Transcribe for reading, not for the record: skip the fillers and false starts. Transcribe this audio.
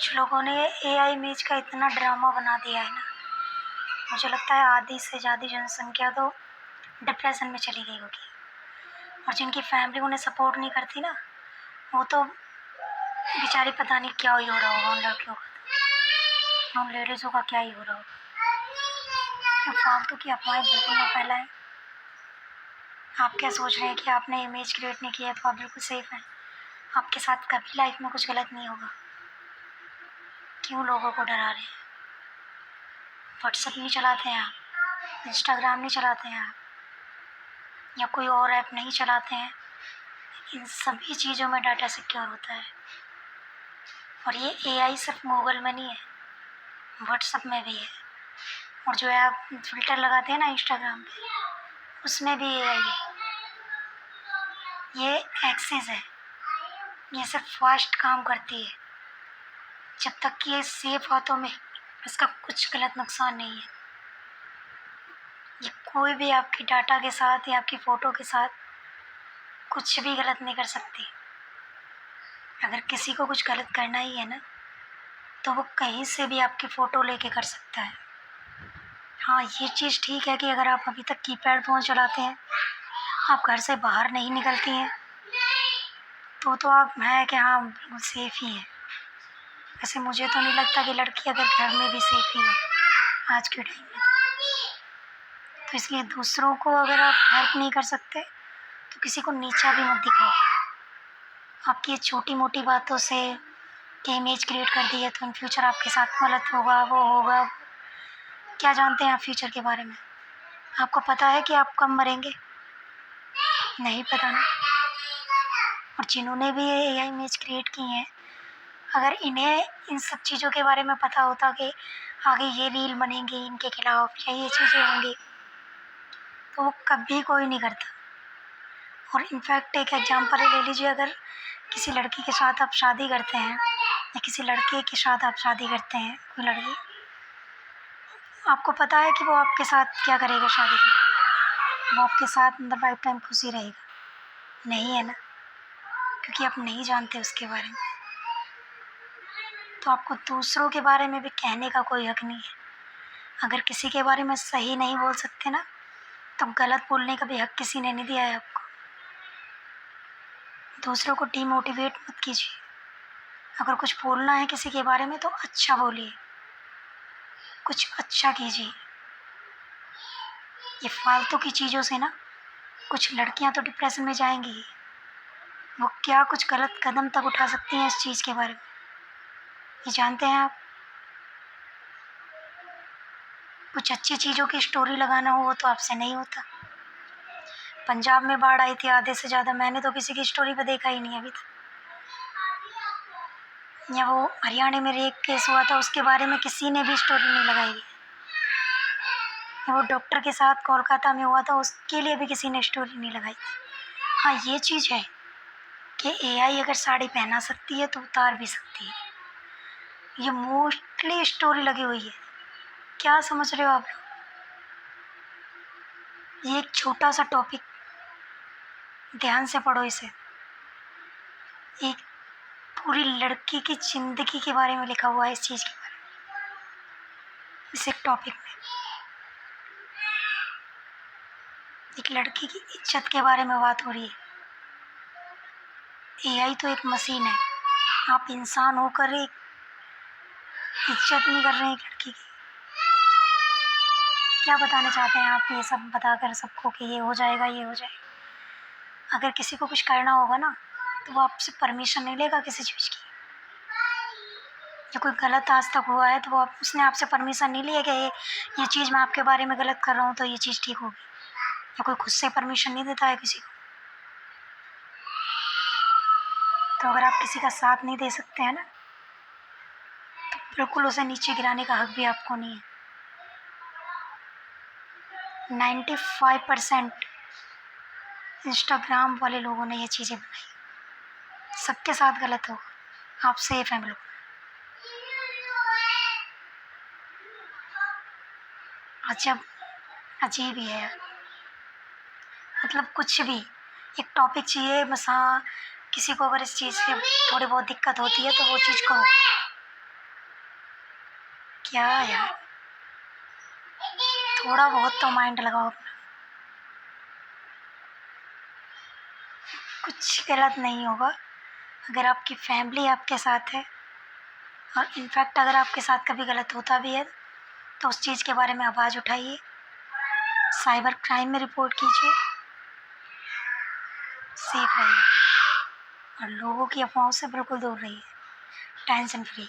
कुछ लोगों ने एआई इमेज का इतना ड्रामा बना दिया है ना, मुझे लगता है आधी से ज़्यादा जनसंख्या तो डिप्रेशन में चली गई होगी। और जिनकी फैमिली उन्हें सपोर्ट नहीं करती ना, वो तो बेचारी पता नहीं क्या ही हो रहा होगा उन लड़कियों का, उन लेडीज़ों का क्या ही हो रहा होगा। तो फालतू की अफवाहें बिल्कुल ना फैलाएं। आप क्या सोच रहे हैं कि आपने इमेज क्रिएट नहीं किया है तो आप बिल्कुल सेफ़ हैं? आपके साथ कभी लाइफ में कुछ गलत नहीं होगा। क्यों लोगों को डरा रहे हैं? व्हाट्सएप नहीं चलाते हैं आप, इंस्टाग्राम नहीं चलाते हैं आप, या कोई और ऐप नहीं चलाते हैं? इन सभी चीज़ों में डाटा सिक्योर होता है। और ये एआई सिर्फ गूगल में नहीं है, व्हाट्सएप में भी है। और जो आप फ़िल्टर लगाते हैं ना इंस्टाग्राम पे, उसमें भी एआई है। ये एक्सेस है, ये सिर्फ फास्ट काम करती है। जब तक कि ये सेफ हाथों में, इसका कुछ गलत नुकसान नहीं है। ये कोई भी आपकी डाटा के साथ या आपकी फ़ोटो के साथ कुछ भी गलत नहीं कर सकती। अगर किसी को कुछ गलत करना ही है ना, तो वो कहीं से भी आपकी फ़ोटो लेके कर सकता है। हाँ, ये चीज़ ठीक है कि अगर आप अभी तक कीपैड फ़ोन चलाते हैं, आप घर से बाहर नहीं निकलती हैं, तो आप है कि हाँ बिल्कुल सेफ़ ही हैं। वैसे मुझे तो नहीं लगता कि लड़की अगर घर में भी सेफ़ ही है आज के टाइम में। तो इसलिए दूसरों को अगर आप हेल्प नहीं कर सकते तो किसी को नीचा भी मत दिखाओ। आपकी ये छोटी मोटी बातों से कि इमेज क्रिएट कर दी है तो इन फ्यूचर आपके साथ गलत होगा, वो होगा। क्या जानते हैं आप फ्यूचर के बारे में? आपको पता है कि आप कब मरेंगे? नहीं पता ना। और जिन्होंने भी ये एआई इमेज क्रिएट की हैं, अगर इन्हें इन सब चीज़ों के बारे में पता होता कि आगे ये रील बनेंगी इनके खिलाफ या ये चीज़ें होंगी, तो वो कभी कोई नहीं करता। और इनफैक्ट एक एग्जांपल ही ले लीजिए, अगर किसी लड़की के साथ आप शादी करते हैं या किसी लड़के के साथ आप शादी करते हैं, कोई लड़की, आपको पता है कि वो आपके साथ क्या करेगा शादी के? वो आपके साथ मतलब लाइफ टाइम खुशी रहेगा? नहीं है ना, क्योंकि आप नहीं जानते उसके बारे में। तो आपको दूसरों के बारे में भी कहने का कोई हक नहीं है। अगर किसी के बारे में सही नहीं बोल सकते ना, तो गलत बोलने का भी हक किसी ने नहीं दिया है आपको। दूसरों को डीमोटिवेट मत कीजिए। अगर कुछ बोलना है किसी के बारे में तो अच्छा बोलिए, कुछ अच्छा कीजिए। ये फालतू की चीज़ों से ना कुछ लड़कियां तो डिप्रेशन में जाएंगी ही। वो क्या कुछ गलत कदम तक उठा सकती हैं इस चीज़ के बारे में, ये जानते हैं आप? कुछ अच्छी चीज़ों की स्टोरी लगाना हो वो तो आपसे नहीं होता। पंजाब में बाढ़ आई थी आधे से ज़्यादा, मैंने तो किसी की स्टोरी पे देखा ही नहीं अभी तक। या वो हरियाणा में रेप केस हुआ था, उसके बारे में किसी ने भी स्टोरी नहीं लगाई है। या वो डॉक्टर के साथ कोलकाता में हुआ था, उसके लिए भी किसी ने स्टोरी नहीं लगाई। हाँ, ये चीज़ है कि एआई अगर साड़ी पहना सकती है तो उतार भी सकती है। ये मोस्टली स्टोरी लगी हुई है। क्या समझ रहे हो आप लोग? ये एक छोटा सा टॉपिक, ध्यान से पढ़ो इसे। एक पूरी लड़की की ज़िंदगी के बारे में लिखा हुआ है, इस चीज़ के बारे में, इस एक टॉपिक में। एक लड़की की इज्जत के बारे में बात हो रही है। एआई तो एक मशीन है, आप इंसान होकर एक इज्जत नहीं कर रहे हैं एक लड़की की। क्या बताना चाहते हैं आप ये सब बताकर सबको कि ये हो जाएगा, ये हो जाएगा? अगर किसी को कुछ करना होगा ना, तो वो आपसे परमिशन नहीं लेगा किसी चीज़ की। या कोई गलत आज तक हुआ है तो वो उसने आपसे परमिशन नहीं लिया कि ये चीज़ मैं आपके बारे में गलत कर रहा हूँ तो ये चीज़ ठीक होगी। या कोई खुद से परमिशन नहीं देता है किसी को। तो अगर आप किसी का साथ नहीं दे सकते हैं ना, तो बिल्कुल उसे नीचे गिराने का हक भी आपको नहीं है। 95% इंस्टाग्राम वाले लोगों ने ये चीज़ें बनाई। सबके साथ गलत हो, आप सेफ हैं बिल्कुल। अजब अजीब ही है। मतलब कुछ भी एक टॉपिक चाहिए बस, हाँ किसी को अगर इस चीज़ से थोड़ी बहुत दिक्कत होती है तो वो चीज़ करो। क्या यार, थोड़ा बहुत तो माइंड लगाओ अपना। कुछ गलत नहीं होगा अगर आपकी फैमिली आपके साथ है, और इनफैक्ट अगर आपके साथ कभी गलत होता भी है तो उस चीज़ के बारे में आवाज़ उठाइए, साइबर क्राइम में रिपोर्ट कीजिए, सेफ रहिए और लोगों की अफवाहों से बिल्कुल दूर रहिए, टेंशन फ्री।